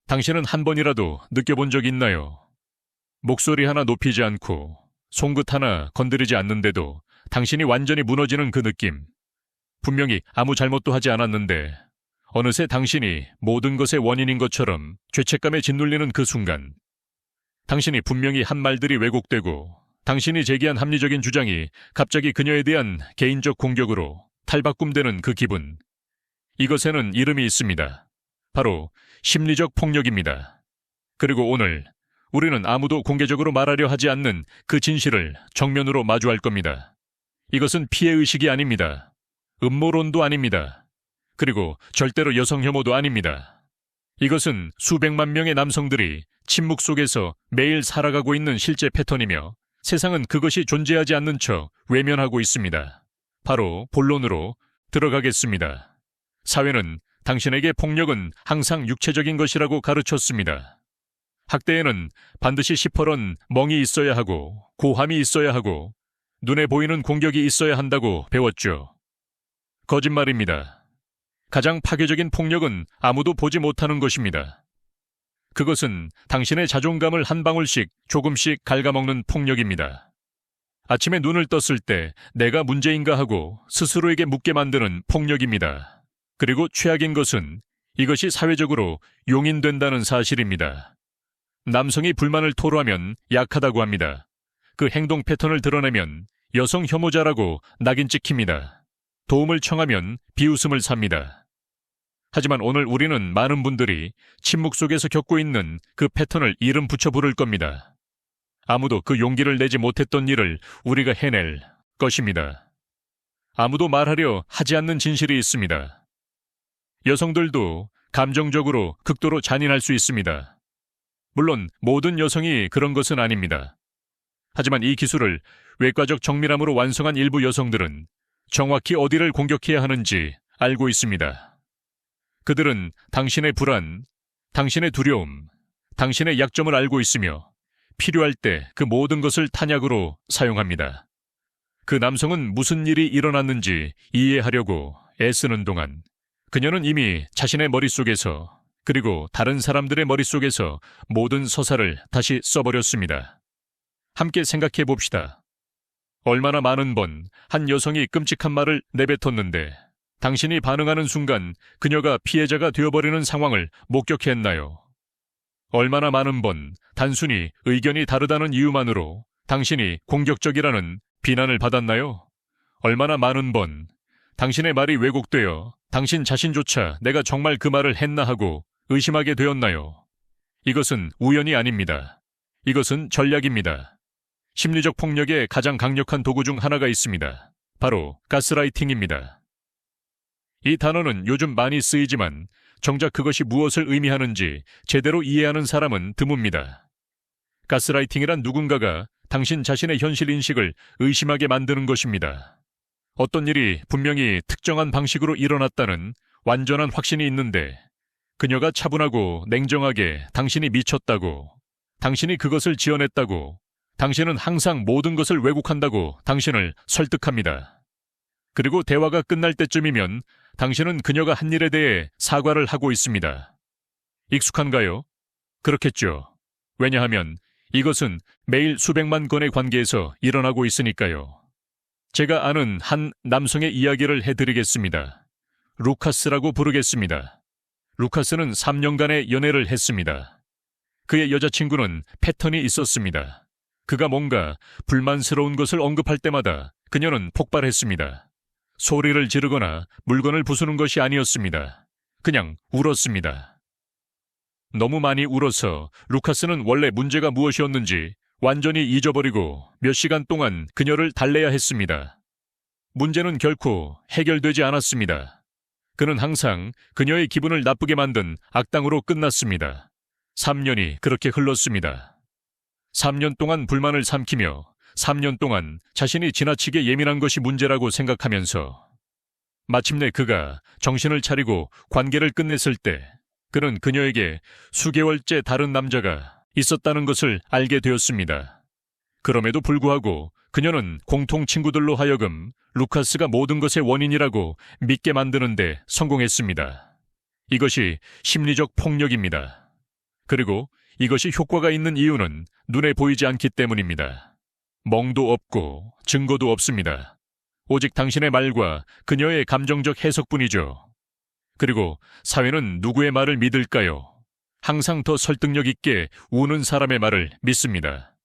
당신은 한 번이라도 느껴본 적 있나요? 목소리 하나 높이지 않고 손끝 하나 건드리지 않는데도 당신이 완전히 무너지는 그 느낌. 분명히 아무 잘못도 하지 않았는데 어느새 당신이 모든 것의 원인인 것처럼 죄책감에 짓눌리는 그 순간. 당신이 분명히 한 말들이 왜곡되고 당신이 제기한 합리적인 주장이 갑자기 그녀에 대한 개인적 공격으로 탈바꿈되는 그 기분. 이것에는 이름이 있습니다. 바로 심리적 폭력입니다. 그리고 오늘 우리는 아무도 공개적으로 말하려 하지 않는 그 진실을 정면으로 마주할 겁니다. 이것은 피해의식이 아닙니다. 음모론도 아닙니다. 그리고 절대로 여성 혐오도 아닙니다. 이것은 수백만 명의 남성들이 침묵 속에서 매일 살아가고 있는 실제 패턴이며 세상은 그것이 존재하지 않는 척 외면하고 있습니다. 바로 본론으로 들어가겠습니다. 사회는 당신에게 폭력은 항상 육체적인 것이라고 가르쳤습니다. 학대에는 반드시 시퍼런 멍이 있어야 하고 고함이 있어야 하고 눈에 보이는 공격이 있어야 한다고 배웠죠. 거짓말입니다. 가장 파괴적인 폭력은 아무도 보지 못하는 것입니다. 그것은 당신의 자존감을 한 방울씩 조금씩 갉아먹는 폭력입니다. 아침에 눈을 떴을 때 내가 문제인가 하고 스스로에게 묻게 만드는 폭력입니다. 그리고 최악인 것은 이것이 사회적으로 용인된다는 사실입니다. 남성이 불만을 토로하면 약하다고 합니다. 그 행동 패턴을 드러내면 여성 혐오자라고 낙인 찍힙니다. 도움을 청하면 비웃음을 삽니다. 하지만 오늘 우리는 많은 분들이 침묵 속에서 겪고 있는 그 패턴을 이름 붙여 부를 겁니다. 아무도 그 용기를 내지 못했던 일을 우리가 해낼 것입니다. 아무도 말하려 하지 않는 진실이 있습니다. 여성들도 감정적으로 극도로 잔인할 수 있습니다. 물론 모든 여성이 그런 것은 아닙니다. 하지만 이 기술을 외과적 정밀함으로 완성한 일부 여성들은 정확히 어디를 공격해야 하는지 알고 있습니다. 그들은 당신의 불안, 당신의 두려움, 당신의 약점을 알고 있으며 필요할 때 그 모든 것을 탄약으로 사용합니다. 그 남성은 무슨 일이 일어났는지 이해하려고 애쓰는 동안 그녀는 이미 자신의 머릿속에서 그리고 다른 사람들의 머릿속에서 모든 서사를 다시 써버렸습니다. 함께 생각해 봅시다. 얼마나 많은 번 한 여성이 끔찍한 말을 내뱉었는데 당신이 반응하는 순간 그녀가 피해자가 되어버리는 상황을 목격했나요? 얼마나 많은 번 단순히 의견이 다르다는 이유만으로 당신이 공격적이라는 비난을 받았나요? 얼마나 많은 번 당신의 말이 왜곡되어 당신 자신조차 내가 정말 그 말을 했나 하고 의심하게 되었나요? 이것은 우연이 아닙니다. 이것은 전략입니다. 심리적 폭력의 가장 강력한 도구 중 하나가 있습니다. 바로 가스라이팅입니다. 이 단어는 요즘 많이 쓰이지만 정작 그것이 무엇을 의미하는지 제대로 이해하는 사람은 드뭅니다. 가스라이팅이란 누군가가 당신 자신의 현실 인식을 의심하게 만드는 것입니다. 어떤 일이 분명히 특정한 방식으로 일어났다는 완전한 확신이 있는데 그녀가 차분하고 냉정하게 당신이 미쳤다고, 당신이 그것을 지어냈다고, 당신은 항상 모든 것을 왜곡한다고 당신을 설득합니다. 그리고 대화가 끝날 때쯤이면 당신은 그녀가 한 일에 대해 사과를 하고 있습니다. 익숙한가요? 그렇겠죠. 왜냐하면 이것은 매일 수백만 건의 관계에서 일어나고 있으니까요. 제가 아는 한 남성의 이야기를 해드리겠습니다. 루카스라고 부르겠습니다. 루카스는 3년간의 연애를 했습니다. 그의 여자친구는 패턴이 있었습니다. 그가 뭔가 불만스러운 것을 언급할 때마다 그녀는 폭발했습니다. 소리를 지르거나 물건을 부수는 것이 아니었습니다. 그냥 울었습니다. 너무 많이 울어서 루카스는 원래 문제가 무엇이었는지 완전히 잊어버리고 몇 시간 동안 그녀를 달래야 했습니다. 문제는 결코 해결되지 않았습니다. 그는 항상 그녀의 기분을 나쁘게 만든 악당으로 끝났습니다. 3년이 그렇게 흘렀습니다. 3년 동안 불만을 삼키며 3년 동안 자신이 지나치게 예민한 것이 문제라고 생각하면서 마침내 그가 정신을 차리고 관계를 끝냈을 때 그는 그녀에게 수개월째 다른 남자가 있었다는 것을 알게 되었습니다. 그럼에도 불구하고 그녀는 공통 친구들로 하여금 루카스가 모든 것의 원인이라고 믿게 만드는 데 성공했습니다. 이것이 심리적 폭력입니다. 그리고 이것이 효과가 있는 이유는 눈에 보이지 않기 때문입니다. 멍도 없고 증거도 없습니다. 오직 당신의 말과 그녀의 감정적 해석뿐이죠. 그리고 사회는 누구의 말을 믿을까요? 항상 더 설득력 있게 우는 사람의 말을 믿습니다.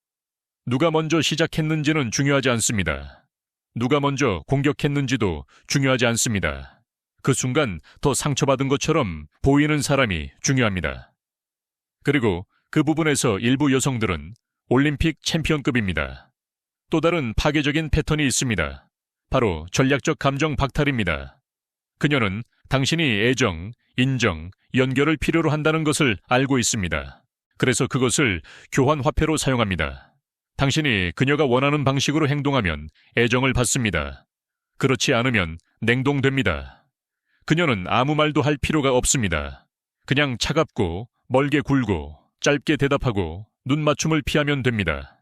누가 먼저 시작했는지는 중요하지 않습니다. 누가 먼저 공격했는지도 중요하지 않습니다. 그 순간 더 상처받은 것처럼 보이는 사람이 중요합니다. 그리고 그 부분에서 일부 여성들은 올림픽 챔피언급입니다. 또 다른 파괴적인 패턴이 있습니다. 바로 전략적 감정 박탈입니다. 그녀는 당신이 애정, 인정, 연결을 필요로 한다는 것을 알고 있습니다. 그래서 그것을 교환 화폐로 사용합니다. 당신이 그녀가 원하는 방식으로 행동하면 애정을 받습니다. 그렇지 않으면 냉동됩니다. 그녀는 아무 말도 할 필요가 없습니다. 그냥 차갑고 멀게 굴고 짧게 대답하고 눈 맞춤을 피하면 됩니다.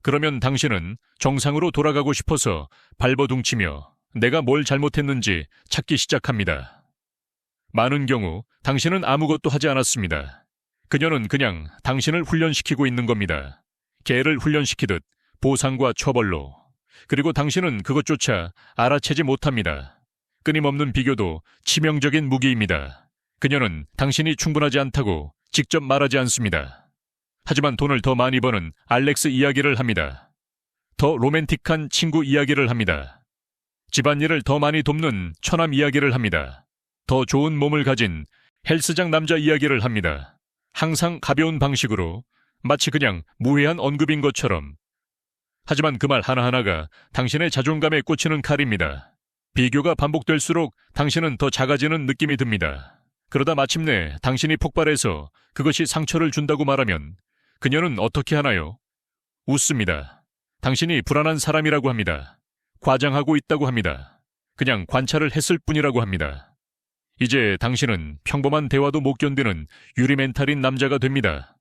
그러면 당신은 정상으로 돌아가고 싶어서 발버둥치며 내가 뭘 잘못했는지 찾기 시작합니다. 많은 경우 당신은 아무것도 하지 않았습니다. 그녀는 그냥 당신을 훈련시키고 있는 겁니다. 개를 훈련시키듯 보상과 처벌로. 그리고 당신은 그것조차 알아채지 못합니다. 끊임없는 비교도 치명적인 무기입니다. 그녀는 당신이 충분하지 않다고 직접 말하지 않습니다. 하지만 돈을 더 많이 버는 알렉스 이야기를 합니다. 더 로맨틱한 친구 이야기를 합니다. 집안일을 더 많이 돕는 처남 이야기를 합니다. 더 좋은 몸을 가진 헬스장 남자 이야기를 합니다. 항상 가벼운 방식으로 마치 그냥 무해한 언급인 것처럼. 하지만 그 말 하나하나가 당신의 자존감에 꽂히는 칼입니다. 비교가 반복될수록 당신은 더 작아지는 느낌이 듭니다. 그러다 마침내 당신이 폭발해서 그것이 상처를 준다고 말하면 그녀는 어떻게 하나요? 웃습니다. 당신이 불안한 사람이라고 합니다. 과장하고 있다고 합니다. 그냥 관찰을 했을 뿐이라고 합니다. 이제 당신은 평범한 대화도 못 견디는 유리멘탈인 남자가 됩니다.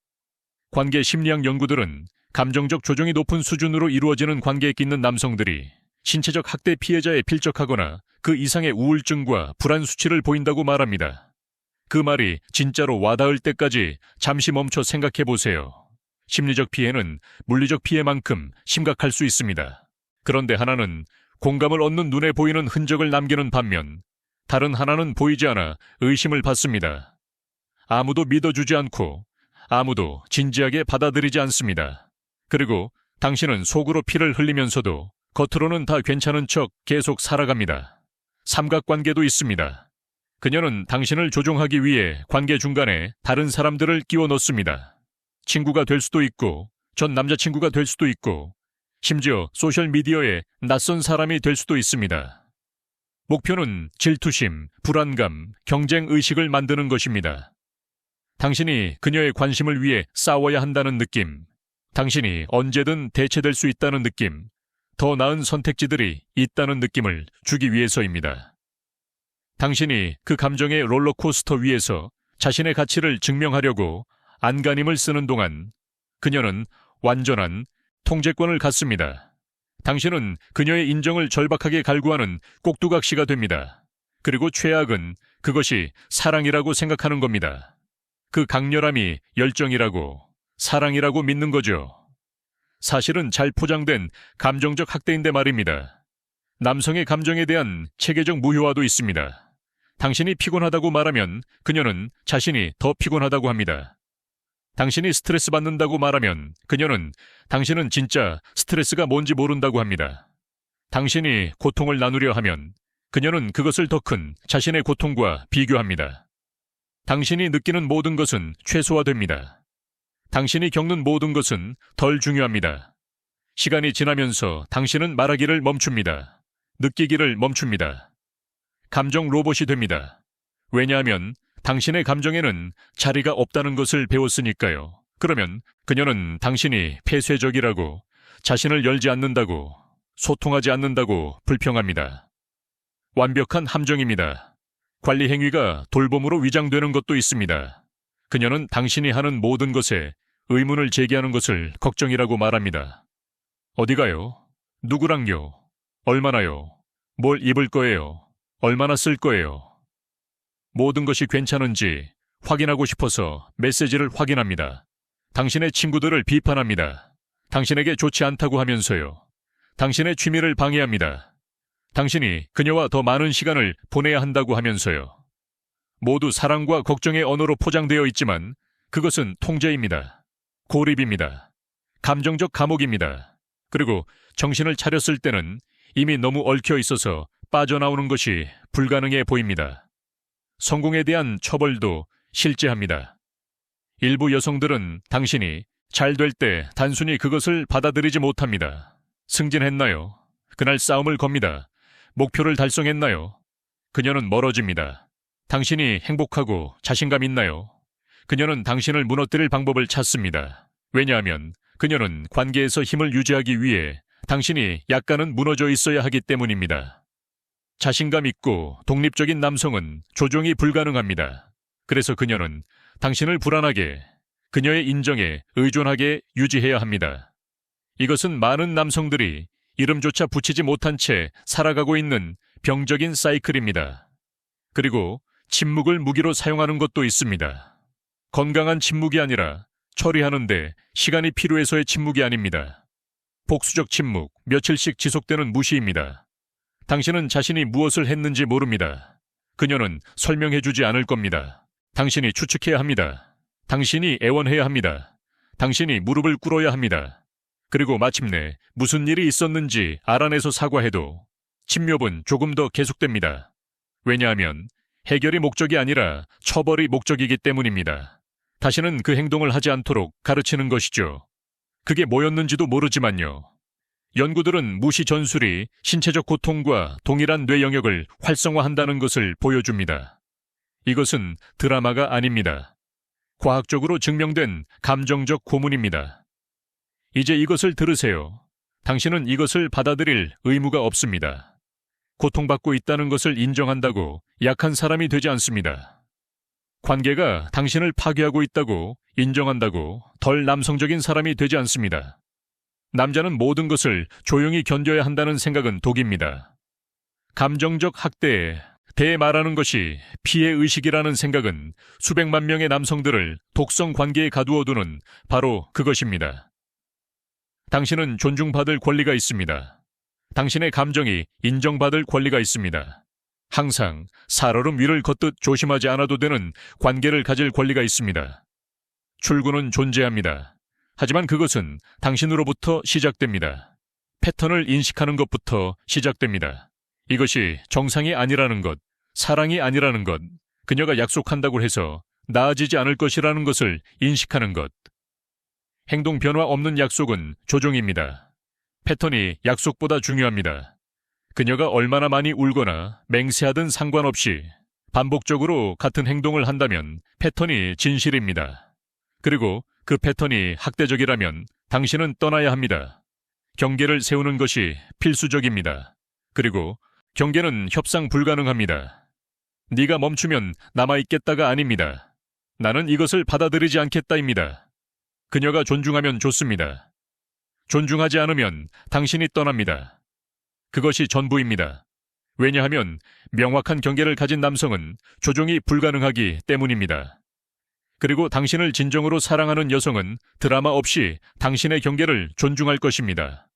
관계 심리학 연구들은 감정적 조정이 높은 수준으로 이루어지는 관계에 있는 남성들이 신체적 학대 피해자에 필적하거나 그 이상의 우울증과 불안 수치를 보인다고 말합니다. 그 말이 진짜로 와닿을 때까지 잠시 멈춰 생각해 보세요. 심리적 피해는 물리적 피해만큼 심각할 수 있습니다. 그런데 하나는 공감을 얻는 눈에 보이는 흔적을 남기는 반면 다른 하나는 보이지 않아 의심을 받습니다. 아무도 믿어주지 않고 아무도 진지하게 받아들이지 않습니다. 그리고 당신은 속으로 피를 흘리면서도 겉으로는 다 괜찮은 척 계속 살아갑니다. 삼각관계도 있습니다. 그녀는 당신을 조종하기 위해 관계 중간에 다른 사람들을 끼워 넣습니다. 친구가 될 수도 있고 전 남자친구가 될 수도 있고 심지어 소셜미디어의 낯선 사람이 될 수도 있습니다. 목표는 질투심, 불안감, 경쟁의식을 만드는 것입니다. 당신이 그녀의 관심을 위해 싸워야 한다는 느낌, 당신이 언제든 대체될 수 있다는 느낌, 더 나은 선택지들이 있다는 느낌을 주기 위해서입니다. 당신이 그 감정의 롤러코스터 위에서 자신의 가치를 증명하려고 안간힘을 쓰는 동안 그녀는 완전한 통제권을 갖습니다. 당신은 그녀의 인정을 절박하게 갈구하는 꼭두각시가 됩니다. 그리고 최악은 그것이 사랑이라고 생각하는 겁니다. 그 강렬함이 열정이라고, 사랑이라고 믿는 거죠. 사실은 잘 포장된 감정적 학대인데 말입니다. 남성의 감정에 대한 체계적 무효화도 있습니다. 당신이 피곤하다고 말하면 그녀는 자신이 더 피곤하다고 합니다. 당신이 스트레스 받는다고 말하면 그녀는 당신은 진짜 스트레스가 뭔지 모른다고 합니다. 당신이 고통을 나누려 하면 그녀는 그것을 더 큰 자신의 고통과 비교합니다. 당신이 느끼는 모든 것은 최소화됩니다. 당신이 겪는 모든 것은 덜 중요합니다. 시간이 지나면서 당신은 말하기를 멈춥니다. 느끼기를 멈춥니다. 감정 로봇이 됩니다. 왜냐하면 당신의 감정에는 자리가 없다는 것을 배웠으니까요. 그러면 그녀는 당신이 폐쇄적이라고, 자신을 열지 않는다고, 소통하지 않는다고 불평합니다. 완벽한 함정입니다. 관리 행위가 돌봄으로 위장되는 것도 있습니다. 그녀는 당신이 하는 모든 것에 의문을 제기하는 것을 걱정이라고 말합니다. 어디 가요? 누구랑요? 얼마나요? 뭘 입을 거예요? 얼마나 쓸 거예요? 모든 것이 괜찮은지, 확인하고 싶어서 메시지를 확인합니다. 당신의 친구들을 비판합니다. 당신에게 좋지 않다고 하면서요. 당신의 취미를 방해합니다. 당신이 그녀와 더 많은 시간을 보내야 한다고 하면서요. 모두 사랑과 걱정의 언어로 포장되어 있지만 그것은 통제입니다. 고립입니다. 감정적 감옥입니다. 그리고 정신을 차렸을 때는 이미 너무 얽혀 있어서 빠져나오는 것이 불가능해 보입니다. 성공에 대한 처벌도 실제합니다. 일부 여성들은 당신이 잘 될 때 단순히 그것을 받아들이지 못합니다. 승진했나요? 그날 싸움을 겁니다. 목표를 달성했나요? 그녀는 멀어집니다. 당신이 행복하고 자신감 있나요? 그녀는 당신을 무너뜨릴 방법을 찾습니다. 왜냐하면 그녀는 관계에서 힘을 유지하기 위해 당신이 약간은 무너져 있어야 하기 때문입니다. 자신감 있고 독립적인 남성은 조종이 불가능합니다. 그래서 그녀는 당신을 불안하게, 그녀의 인정에 의존하게 유지해야 합니다. 이것은 많은 남성들이 이름조차 붙이지 못한 채 살아가고 있는 병적인 사이클입니다. 그리고 침묵을 무기로 사용하는 것도 있습니다. 건강한 침묵이 아니라 처리하는데 시간이 필요해서의 침묵이 아닙니다. 복수적 침묵, 며칠씩 지속되는 무시입니다. 당신은 자신이 무엇을 했는지 모릅니다. 그녀는 설명해주지 않을 겁니다. 당신이 추측해야 합니다. 당신이 애원해야 합니다. 당신이 무릎을 꿇어야 합니다. 그리고 마침내 무슨 일이 있었는지 알아내서 사과해도 침묵은 조금 더 계속됩니다. 왜냐하면 해결이 목적이 아니라 처벌이 목적이기 때문입니다. 다시는 그 행동을 하지 않도록 가르치는 것이죠. 그게 뭐였는지도 모르지만요. 연구들은 무시 전술이 신체적 고통과 동일한 뇌 영역을 활성화한다는 것을 보여줍니다. 이것은 드라마가 아닙니다. 과학적으로 증명된 감정적 고문입니다. 이제 이것을 들으세요. 당신은 이것을 받아들일 의무가 없습니다. 고통받고 있다는 것을 인정한다고 약한 사람이 되지 않습니다. 관계가 당신을 파괴하고 있다고 인정한다고 덜 남성적인 사람이 되지 않습니다. 남자는 모든 것을 조용히 견뎌야 한다는 생각은 독입니다. 감정적 학대에 대해 말하는 것이 피해의식이라는 생각은 수백만 명의 남성들을 독성 관계에 가두어두는 바로 그것입니다. 당신은 존중받을 권리가 있습니다. 당신의 감정이 인정받을 권리가 있습니다. 항상 살얼음 위를 걷듯 조심하지 않아도 되는 관계를 가질 권리가 있습니다. 출구는 존재합니다. 하지만 그것은 당신으로부터 시작됩니다. 패턴을 인식하는 것부터 시작됩니다. 이것이 정상이 아니라는 것, 사랑이 아니라는 것, 그녀가 약속한다고 해서 나아지지 않을 것이라는 것을 인식하는 것. 행동 변화 없는 약속은 조종입니다. 패턴이 약속보다 중요합니다. 그녀가 얼마나 많이 울거나 맹세하든 상관없이 반복적으로 같은 행동을 한다면 패턴이 진실입니다. 그리고 그 패턴이 학대적이라면 당신은 떠나야 합니다. 경계를 세우는 것이 필수적입니다. 그리고 경계는 협상 불가능합니다. 네가 멈추면 남아있겠다가 아닙니다. 나는 이것을 받아들이지 않겠다입니다. 그녀가 존중하면 좋습니다. 존중하지 않으면 당신이 떠납니다. 그것이 전부입니다. 왜냐하면 명확한 경계를 가진 남성은 조종이 불가능하기 때문입니다. 그리고 당신을 진정으로 사랑하는 여성은 드라마 없이 당신의 경계를 존중할 것입니다.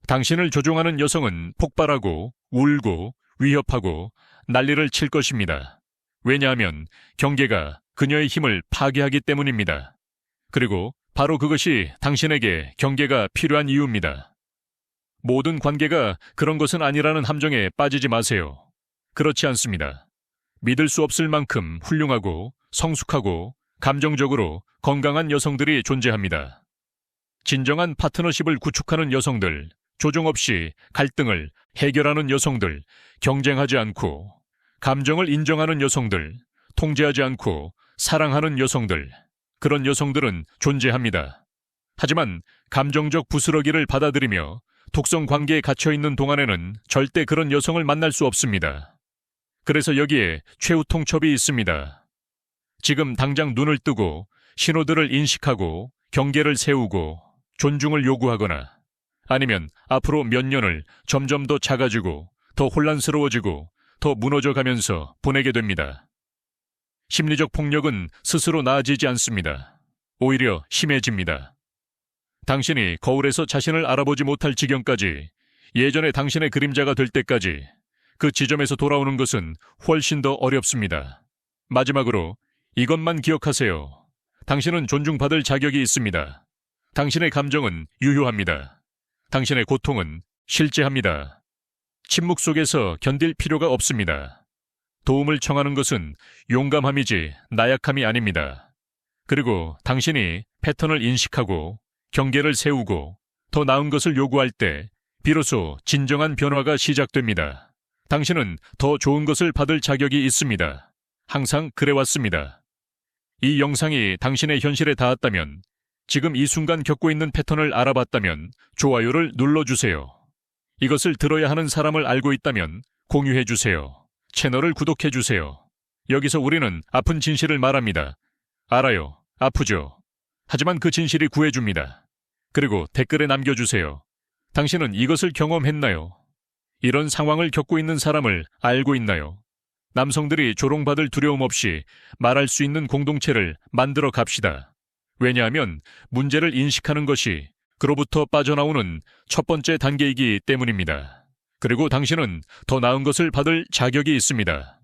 당신을 조종하는 여성은 폭발하고 울고 위협하고 난리를 칠 것입니다. 왜냐하면 경계가 그녀의 힘을 파괴하기 때문입니다. 그리고 바로 그것이 당신에게 경계가 필요한 이유입니다. 모든 관계가 그런 것은 아니라는 함정에 빠지지 마세요. 그렇지 않습니다. 믿을 수 없을 만큼 훌륭하고 성숙하고 감정적으로 건강한 여성들이 존재합니다. 진정한 파트너십을 구축하는 여성들, 조종 없이 갈등을 해결하는 여성들, 경쟁하지 않고 감정을 인정하는 여성들, 통제하지 않고 사랑하는 여성들, 그런 여성들은 존재합니다. 하지만 감정적 부스러기를 받아들이며 독성 관계에 갇혀있는 동안에는 절대 그런 여성을 만날 수 없습니다. 그래서 여기에 최후 통첩이 있습니다. 지금 당장 눈을 뜨고 신호들을 인식하고 경계를 세우고 존중을 요구하거나 아니면 앞으로 몇 년을 점점 더 작아지고 더 혼란스러워지고 더 무너져가면서 보내게 됩니다. 심리적 폭력은 스스로 나아지지 않습니다. 오히려 심해집니다. 당신이 거울에서 자신을 알아보지 못할 지경까지, 예전에 당신의 그림자가 될 때까지 그 지점에서 돌아오는 것은 훨씬 더 어렵습니다. 마지막으로 이것만 기억하세요. 당신은 존중받을 자격이 있습니다. 당신의 감정은 유효합니다. 당신의 고통은 실제합니다. 침묵 속에서 견딜 필요가 없습니다. 도움을 청하는 것은 용감함이지 나약함이 아닙니다. 그리고 당신이 패턴을 인식하고 경계를 세우고 더 나은 것을 요구할 때 비로소 진정한 변화가 시작됩니다. 당신은 더 좋은 것을 받을 자격이 있습니다. 항상 그래왔습니다. 이 영상이 당신의 현실에 닿았다면, 지금 이 순간 겪고 있는 패턴을 알아봤다면 좋아요를 눌러주세요. 이것을 들어야 하는 사람을 알고 있다면 공유해주세요. 채널을 구독해주세요. 여기서 우리는 아픈 진실을 말합니다. 알아요. 아프죠. 하지만 그 진실이 구해줍니다. 그리고 댓글에 남겨주세요. 당신은 이것을 경험했나요? 이런 상황을 겪고 있는 사람을 알고 있나요? 남성들이 조롱받을 두려움 없이 말할 수 있는 공동체를 만들어 갑시다. 왜냐하면 문제를 인식하는 것이 그로부터 빠져나오는 첫 번째 단계이기 때문입니다. 그리고 당신은 더 나은 것을 받을 자격이 있습니다.